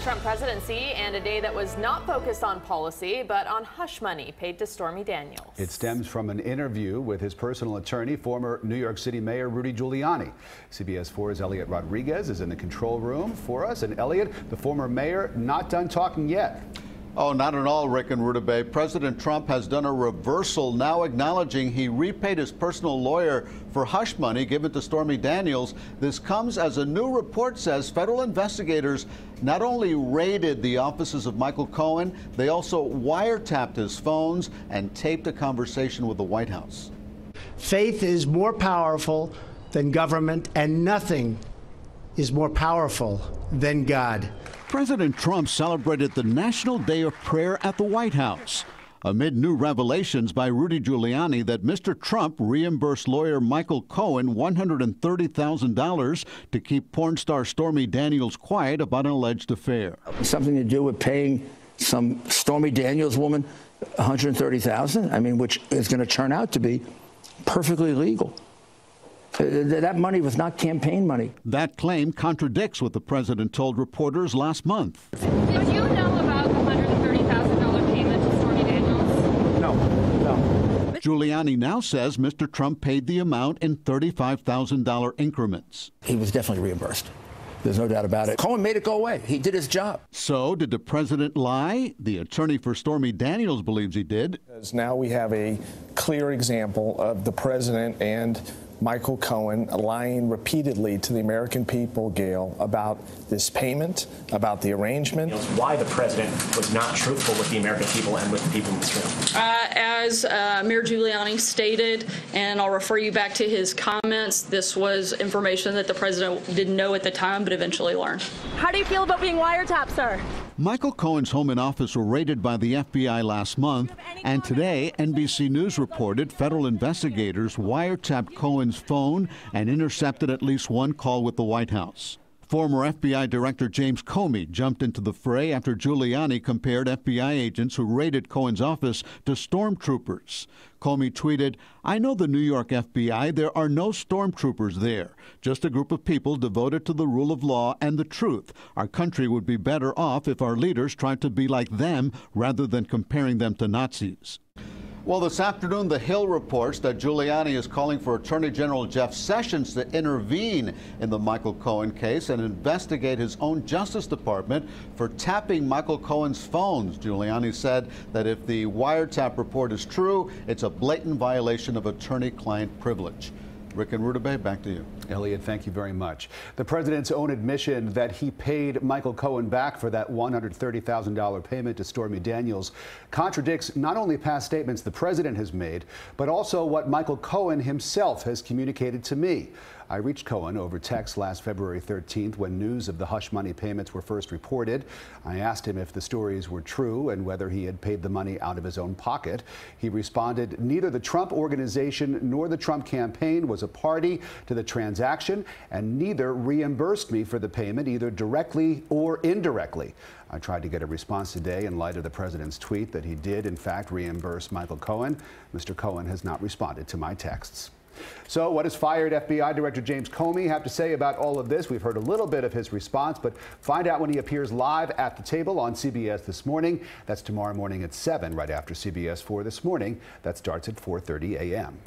Trump presidency and a day that was not focused on policy, but on hush money paid to Stormy Daniels. It stems from an interview with his personal attorney, former New York City Mayor Rudy Giuliani. CBS 4's Eliott Rodriguez is in the control room for us. And Eliott, the former mayor, not done talking yet. Oh, not at all, Rick and Rutabaga. President Trump has done a reversal, now acknowledging he repaid his personal lawyer for hush money given to Stormy Daniels. This comes as a new report says federal investigators not only raided the offices of Michael Cohen, they also wiretapped his phones and taped a conversation with the White House. Faith is more powerful than government, and nothing is more powerful than God. President Trump celebrated the National Day of Prayer at the White House amid new revelations by Rudy Giuliani that Mr. Trump reimbursed lawyer Michael Cohen $130,000 to keep porn star Stormy Daniels quiet about an alleged affair. Something to do with paying some Stormy Daniels woman $130,000, I mean, which is going to turn out to be perfectly legal. That money was not campaign money. That claim contradicts what the president told reporters last month. Did you know about the $130,000 payment to Stormy Daniels? No. Giuliani now says Mr. Trump paid the amount in $35,000 increments. He was definitely reimbursed. There's no doubt about it. Cohen made it go away. He did his job. So did the president lie? The attorney for Stormy Daniels believes he did. Now we have a clear example of the president and Michael Cohen lying repeatedly to the American people, Gail, about this payment, about the arrangement. Why the president was not truthful with the American people and with the people in this room. As Mayor Giuliani stated, and I'll refer you back to his comments, this was information that the president didn't know at the time, but eventually learned. How do you feel about being wiretapped, sir? Michael Cohen's home and office were raided by the FBI last month, and today NBC News reported federal investigators wiretapped Cohen's phone and intercepted at least one call with the White House. Former FBI Director James Comey jumped into the fray after Giuliani compared FBI agents who raided Cohen's office to stormtroopers. Comey tweeted, "I know the New York FBI. There are no stormtroopers there, just a group of people devoted to the rule of law and the truth. Our country would be better off if our leaders tried to be like them rather than comparing them to Nazis." Well, this afternoon, The Hill reports that Giuliani is calling for Attorney General Jeff Sessions to intervene in the Michael Cohen case and investigate his own Justice Department for tapping Michael Cohen's phones. Giuliani said that if the wiretap report is true, it's a blatant violation of attorney-client privilege. Rick and Rutabaga, back to you. Eliott, thank you very much. The president's own admission that he paid Michael Cohen back for that $130,000 payment to Stormy Daniels contradicts not only past statements the president has made, but also what Michael Cohen himself has communicated to me. I reached Cohen over text last February 13th when news of the hush money payments were first reported. I asked him if the stories were true and whether he had paid the money out of his own pocket. He responded, "Neither the Trump organization nor the Trump campaign was a party to the transaction, and neither reimbursed me for the payment, either directly or indirectly." I tried to get a response today in light of the president's tweet that he did, in fact, reimburse Michael Cohen. Mr. Cohen has not responded to my texts. So what does fired FBI Director James Comey have to say about all of this? We've heard a little bit of his response, but find out when he appears live at the table on CBS This Morning. That's tomorrow morning at 7, right after CBS 4 This Morning. That starts at 4:30 a.m.